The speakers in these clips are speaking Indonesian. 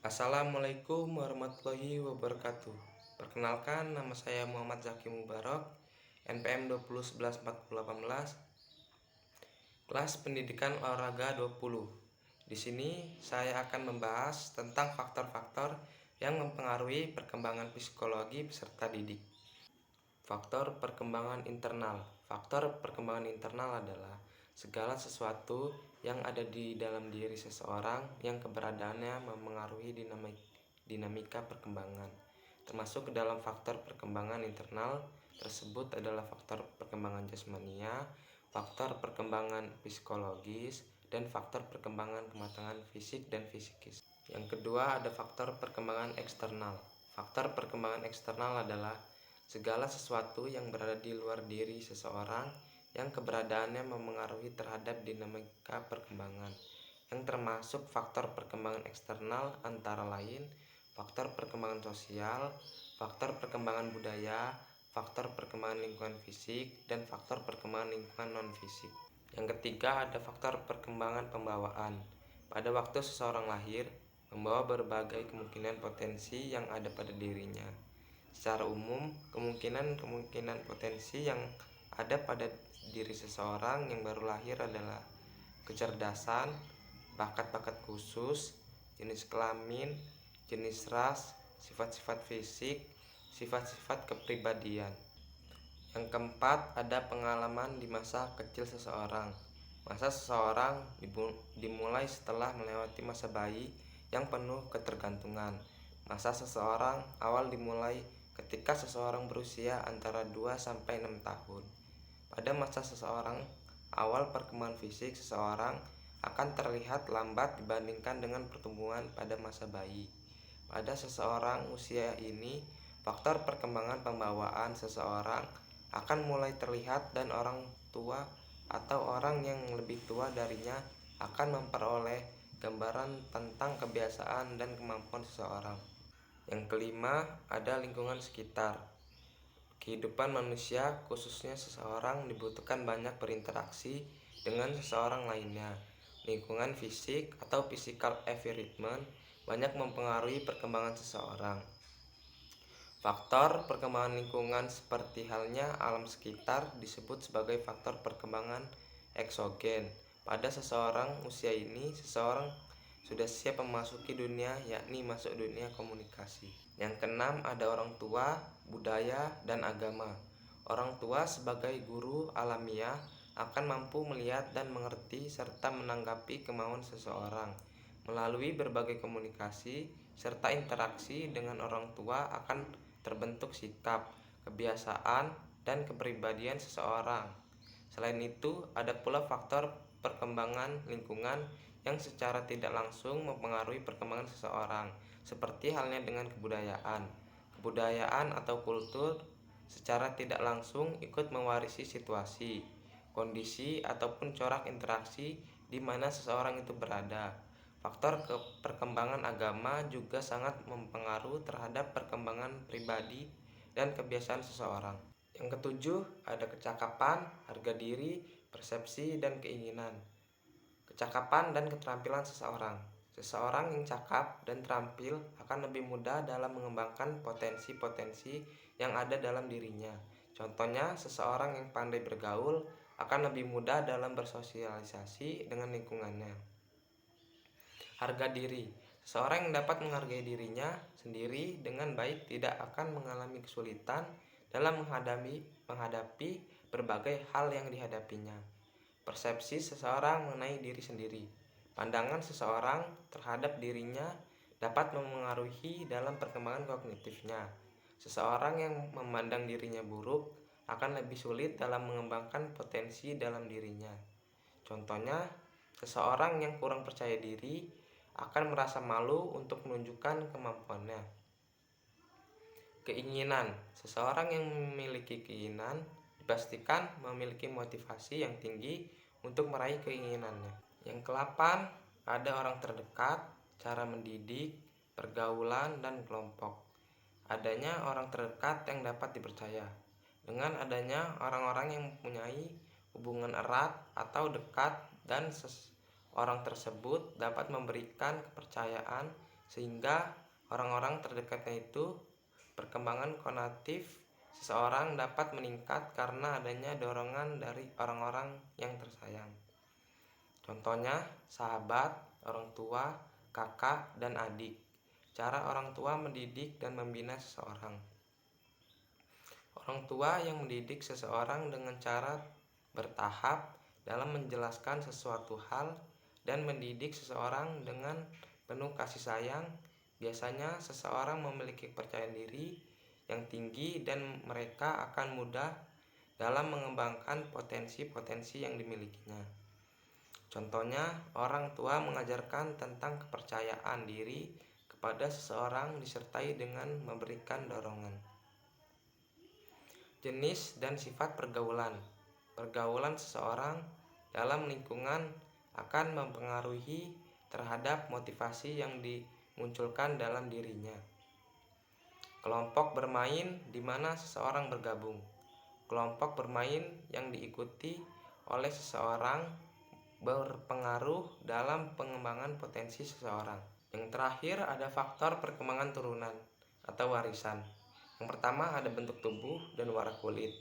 Assalamualaikum warahmatullahi wabarakatuh. Perkenalkan, nama saya Muhammad Zaki Mubarak, NPM 2011-4018, kelas pendidikan olahraga 20. Di sini saya akan membahas tentang faktor-faktor yang mempengaruhi perkembangan psikologi peserta didik. Faktor perkembangan internal. Faktor perkembangan internal adalah segala sesuatu yang ada di dalam diri seseorang yang keberadaannya memengaruhi dinamika perkembangan. Termasuk ke dalam faktor perkembangan internal tersebut adalah faktor perkembangan jasmania, faktor perkembangan psikologis, dan faktor perkembangan kematangan fisik dan psikis. Yang kedua ada faktor perkembangan eksternal. Faktor perkembangan eksternal adalah segala sesuatu yang berada di luar diri seseorang yang keberadaannya memengaruhi terhadap dinamika perkembangan, yang termasuk faktor perkembangan eksternal antara lain faktor perkembangan sosial, faktor perkembangan budaya, faktor perkembangan lingkungan fisik, dan faktor perkembangan lingkungan non-fisik. Yang ketiga ada faktor perkembangan pembawaan. Pada waktu seseorang lahir, membawa berbagai kemungkinan potensi yang ada pada dirinya. Secara umum, kemungkinan potensi yang ada pada diri seseorang yang baru lahir adalah kecerdasan, bakat-bakat khusus, jenis kelamin, jenis ras, sifat-sifat fisik, sifat-sifat kepribadian. Yang keempat ada pengalaman di masa kecil seseorang. Masa seseorang dimulai setelah melewati masa bayi yang penuh ketergantungan. Masa seseorang awal dimulai ketika seseorang berusia antara 2-6 tahun. Pada masa seseorang awal, perkembangan fisik seseorang akan terlihat lambat dibandingkan dengan pertumbuhan pada masa bayi. Pada seseorang usia ini, faktor perkembangan pembawaan seseorang akan mulai terlihat dan orang tua atau orang yang lebih tua darinya akan memperoleh gambaran tentang kebiasaan dan kemampuan seseorang. Yang kelima ada lingkungan sekitar. Kehidupan manusia, khususnya seseorang, dibutuhkan banyak berinteraksi dengan seseorang lainnya. Lingkungan fisik atau physical environment banyak mempengaruhi perkembangan seseorang. Faktor perkembangan lingkungan seperti halnya alam sekitar disebut sebagai faktor perkembangan eksogen. Pada seseorang usia ini, seseorang sudah siap memasuki dunia, yakni masuk dunia komunikasi. Yang keenam ada orang tua, budaya, dan agama. Orang tua sebagai guru alamiah akan mampu melihat dan mengerti serta menanggapi kemauan seseorang. Melalui berbagai komunikasi serta interaksi dengan orang tua akan terbentuk sikap, kebiasaan, dan kepribadian seseorang. Selain itu, ada pula faktor perkembangan lingkungan yang secara tidak langsung mempengaruhi perkembangan seseorang, seperti halnya dengan kebudayaan. Kebudayaan atau kultur secara tidak langsung ikut mewarisi situasi, kondisi, ataupun corak interaksi di mana seseorang itu berada. Faktor perkembangan agama juga sangat mempengaruhi terhadap perkembangan pribadi dan kebiasaan seseorang. Yang ketujuh ada kecakapan, harga diri, persepsi, dan keinginan. Kecakapan dan keterampilan seseorang. Seseorang yang cakap dan terampil akan lebih mudah dalam mengembangkan potensi-potensi yang ada dalam dirinya. Contohnya, seseorang yang pandai bergaul akan lebih mudah dalam bersosialisasi dengan lingkungannya. Harga diri. Seseorang yang dapat menghargai dirinya sendiri dengan baik tidak akan mengalami kesulitan dalam menghadapi berbagai hal yang dihadapinya. Persepsi seseorang mengenai diri sendiri. Pandangan seseorang terhadap dirinya dapat memengaruhi dalam perkembangan kognitifnya. Seseorang yang memandang dirinya buruk akan lebih sulit dalam mengembangkan potensi dalam dirinya. Contohnya, seseorang yang kurang percaya diri akan merasa malu untuk menunjukkan kemampuannya. Keinginan. Seseorang yang memiliki keinginan dipastikan memiliki motivasi yang tinggi untuk meraih keinginannya. Yang ke-8 ada orang terdekat, cara mendidik, pergaulan, dan kelompok. Adanya orang terdekat yang dapat dipercaya. Dengan adanya orang-orang yang mempunyai hubungan erat atau dekat dan orang tersebut dapat memberikan kepercayaan sehingga orang-orang terdekatnya itu perkembangan kognitif seseorang dapat meningkat karena adanya dorongan dari orang-orang yang tersayang. Contohnya, sahabat, orang tua, kakak, dan adik. Cara orang tua mendidik dan membina seseorang. Orang tua yang mendidik seseorang dengan cara bertahap dalam menjelaskan sesuatu hal dan mendidik seseorang dengan penuh kasih sayang. Biasanya seseorang memiliki kepercayaan diri yang tinggi dan mereka akan mudah dalam mengembangkan potensi-potensi yang dimilikinya. Contohnya, orang tua mengajarkan tentang kepercayaan diri kepada seseorang disertai dengan memberikan dorongan. Jenis dan sifat pergaulan. Pergaulan seseorang dalam lingkungan akan mempengaruhi terhadap motivasi yang dimunculkan dalam dirinya. Kelompok bermain di mana seseorang bergabung. Kelompok bermain yang diikuti oleh seseorang berpengaruh dalam pengembangan potensi seseorang. Yang terakhir ada faktor perkembangan turunan atau warisan. Yang pertama ada bentuk tubuh dan warna kulit.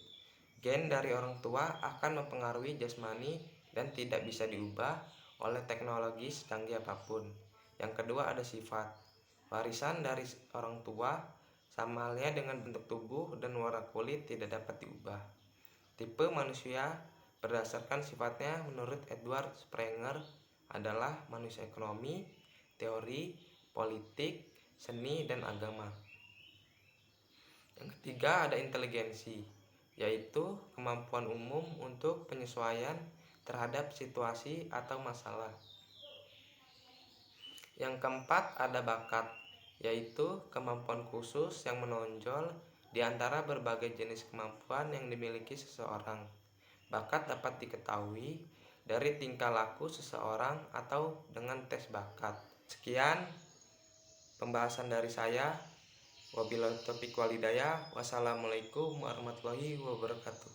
Gen dari orang tua akan mempengaruhi jasmani dan tidak bisa diubah oleh teknologi secanggih apapun. Yang kedua ada sifat. Warisan dari orang tua sama halnya dengan bentuk tubuh dan warna kulit tidak dapat diubah. Tipe manusia berdasarkan sifatnya menurut Edward Sprenger adalah manusia ekonomi, teori, politik, seni, dan agama. Yang ketiga ada inteligensi, yaitu kemampuan umum untuk penyesuaian terhadap situasi atau masalah. Yang keempat ada bakat, yaitu kemampuan khusus yang menonjol di antara berbagai jenis kemampuan yang dimiliki seseorang. Bakat dapat diketahui dari tingkah laku seseorang atau dengan tes bakat. Sekian pembahasan dari saya. Wabillahi taufiq wal hidayah. Wassalamualaikum warahmatullahi wabarakatuh.